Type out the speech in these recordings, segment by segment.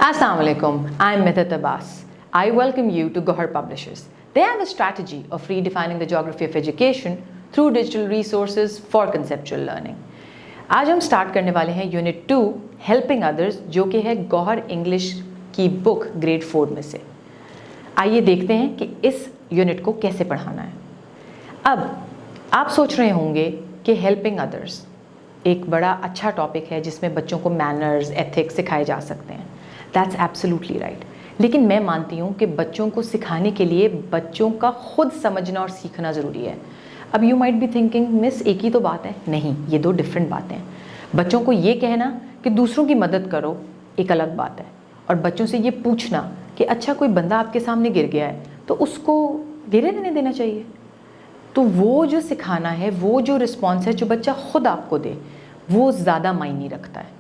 Assalamu alaikum, I'm Mithit Abbas. I welcome you to Gohar Publishers. They have a strategy of redefining the geography of education through digital resources for conceptual learning. आज हम start करने वाले हैं unit 2 helping others, जो कि है Gauhar English की book grade 4 में से। आइए देखते हैं कि इस यूनिट को कैसे पढ़ाना है। अब आप सोच रहे होंगे कि हेल्पिंग अदर्स एक बड़ा अच्छा टॉपिक है जिसमें बच्चों को मैनर्स, एथिक्स सिखाए जा सकते हैं। That's absolutely right. लेकिन मैं मानती हूँ कि बच्चों को सिखाने के लिए बच्चों का खुद समझना और सीखना ज़रूरी है। अब you might be thinking miss एक ही तो बात है। नहीं, ये दो डिफरेंट बातें हैं। बच्चों को ये कहना कि दूसरों की मदद करो एक अलग बात है, और बच्चों से ये पूछना कि अच्छा कोई बंदा आपके सामने गिर गया है तो उसको गिरे रहने देना चाहिए। तो वो जो सिखाना है, वो जो रिस्पॉन्स है जो बच्चा खुद आपको दे, वो ज़्यादा मायने रखता है।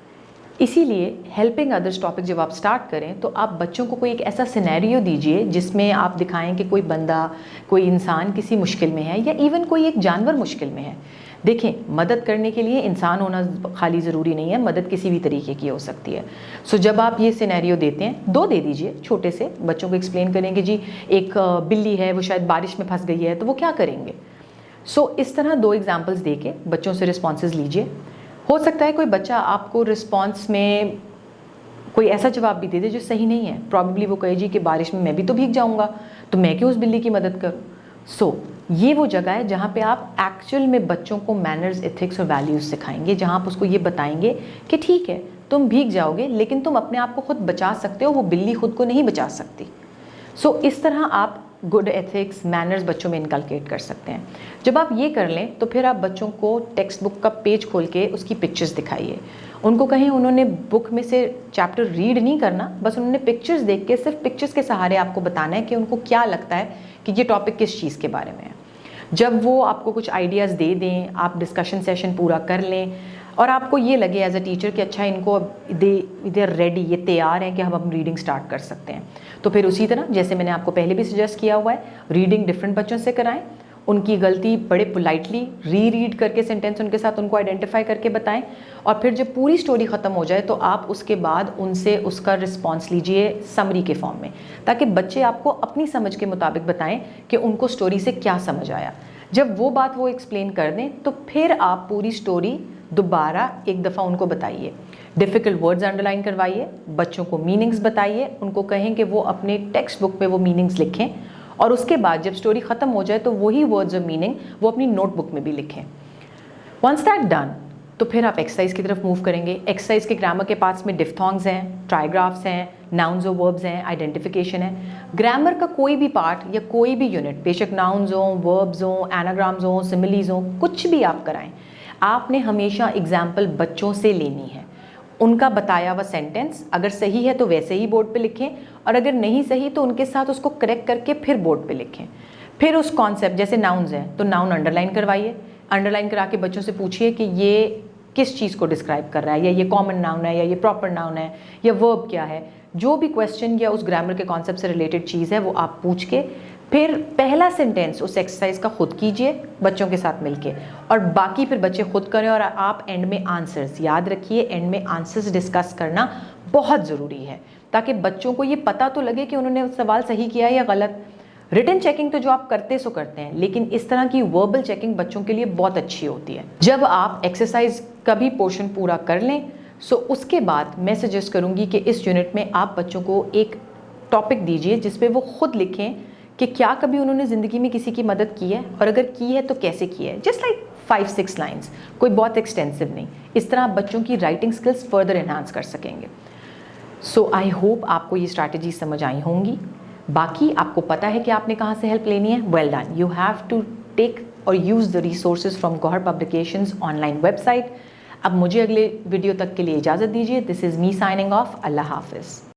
इसीलिए हेल्पिंग अदर्स टॉपिक जब आप स्टार्ट करें तो आप बच्चों को कोई एक ऐसा सिनेरियो दीजिए जिसमें आप दिखाएं कि कोई बंदा, कोई इंसान किसी मुश्किल में है, या इवन कोई एक जानवर मुश्किल में है। देखें, मदद करने के लिए इंसान होना खाली ज़रूरी नहीं है, मदद किसी भी तरीके की हो सकती है। सो जब आप ये सिनेरियो देते हैं, दो दे दीजिए छोटे से, बच्चों को एक्सप्लेन करेंगे जी एक बिल्ली है, वो शायद बारिश में फंस गई है, तो वो क्या करेंगे। सो इस तरह दो एग्जाम्पल्स दे के बच्चों से रिस्पॉन्सेज लीजिए। हो सकता है कोई बच्चा आपको रिस्पॉन्स में कोई ऐसा जवाब भी दे दे जो सही नहीं है। प्रॉब्ली वो कहे जी कि बारिश में मैं भी तो भीग जाऊंगा, तो मैं क्यों उस बिल्ली की मदद करूं। सो ये वो जगह है जहाँ पे आप एक्चुअल में बच्चों को मैनर्स, एथिक्स और वैल्यूज़ सिखाएंगे, जहाँ आप उसको ये बताएंगे कि ठीक है तुम भीग जाओगे लेकिन तुम अपने आप को खुद बचा सकते हो, वो बिल्ली खुद को नहीं बचा सकती। सो इस तरह आप गुड एथिक्स, मैनर्स बच्चों में इनकलकेट कर सकते हैं। जब आप ये कर लें तो फिर आप बच्चों को टेक्स्ट बुक का पेज खोल के उसकी पिक्चर्स दिखाइए। उनको कहें उन्होंने बुक में से चैप्टर रीड नहीं करना, बस उन्होंने पिक्चर्स देख के, सिर्फ पिक्चर्स के सहारे आपको बताना है कि उनको क्या लगता है कि ये टॉपिक किस चीज़ के बारे में है। जब वो आपको कुछ आइडियाज़ दे दें, आप डिस्कशन सेशन पूरा कर लें और आपको ये लगे एज अ टीचर कि अच्छा इनको दे आर रेडी, ये तैयार हैं कि हम रीडिंग स्टार्ट कर सकते हैं, तो फिर उसी तरह जैसे मैंने आपको पहले भी सजेस्ट किया हुआ है, रीडिंग डिफरेंट बच्चों से कराएं। उनकी गलती बड़े पोलाइटली रीड करके सेंटेंस उनके साथ उनको आइडेंटिफाई करके बताएं, और फिर जब पूरी स्टोरी ख़त्म हो जाए तो आप उसके बाद उनसे उसका रिस्पॉन्स लीजिए समरी के फॉर्म में, ताकि बच्चे आपको अपनी समझ के मुताबिक बताएं कि उनको स्टोरी से क्या समझ आया। जब वो बात वो एक्सप्लेन कर दें तो फिर आप पूरी स्टोरी दोबारा एक दफ़ा उनको बताइए। डिफ़िकल्ट वर्ड्स अंडरलाइन करवाइए, बच्चों को मीनिंग्स बताइए, उनको कहें कि वो अपने टेक्स्ट बुक में वो मीनिंग्स लिखें, और उसके बाद जब स्टोरी ख़त्म हो जाए तो वही वर्ड्स और मीनिंग वो अपनी नोटबुक में भी लिखें। वंस दैट डन, तो फिर आप एक्सरसाइज की तरफ मूव करेंगे। एक्सरसाइज के ग्रामर के पार्ट्स में डिफ्थोंग्स हैं, ट्राइग्राफ्स हैं, नाउन्स और वर्ब्स हैं, आइडेंटिफिकेशन है। ग्रामर का कोई भी पार्ट या कोई भी यूनिट, बेशक नाउन्स हों, वर्ब्स हों, एनाग्राम्स हों, सिमिलीज हों, कुछ भी आप कराएं, आपने हमेशा एग्जाम्पल बच्चों से लेनी है। उनका बताया हुआ सेंटेंस अगर सही है तो वैसे ही बोर्ड पे लिखें, और अगर नहीं सही तो उनके साथ उसको करेक्ट करके फिर बोर्ड पे लिखें। फिर उस कॉन्सेप्ट, जैसे नाउन्स हैं तो नाउन अंडरलाइन करवाइए। अंडरलाइन करा के बच्चों से पूछिए कि ये किस चीज़ को डिस्क्राइब कर रहा है, या ये कॉमन नाउन है, या ये प्रॉपर नाउन है, या वर्ब क्या है। जो भी क्वेश्चन या उस ग्रामर के कॉन्सेप्ट से रिलेटेड चीज़ है वो आप पूछ के फिर पहला सेंटेंस उस एक्सरसाइज का खुद कीजिए बच्चों के साथ मिलके, और बाकी फिर बच्चे खुद करें, और आप एंड में आंसर्स याद रखिए। एंड में आंसर्स डिस्कस करना बहुत ज़रूरी है ताकि बच्चों को ये पता तो लगे कि उन्होंने सवाल सही किया या गलत। रिटन चेकिंग तो जो आप करते सो करते हैं, लेकिन इस तरह की वर्बल चेकिंग बच्चों के लिए बहुत अच्छी होती है। जब आप एक्सरसाइज का भी पोर्शन पूरा कर लें, सो उसके बाद मैं सजेस्ट करूँगी कि इस यूनिट में आप बच्चों को एक टॉपिक दीजिए जिसपे वो खुद लिखें कि क्या कभी उन्होंने ज़िंदगी में किसी की मदद की है, और अगर की है तो कैसे की है। जस्ट लाइक 5-6 लाइन्स, कोई बहुत एक्सटेंसिव नहीं। इस तरह आप बच्चों की राइटिंग स्किल्स फर्दर एनहांस कर सकेंगे। सो आई होप आपको ये स्ट्रैटेजी समझ आई होंगी। बाकी आपको पता है कि आपने कहाँ से हेल्प लेनी है। Well done, you have to take और use the resources from Gauhar publications online website. अब मुझे अगले वीडियो तक के लिए इजाज़त दीजिए। This is me signing off. अल्लाह हाफिज़।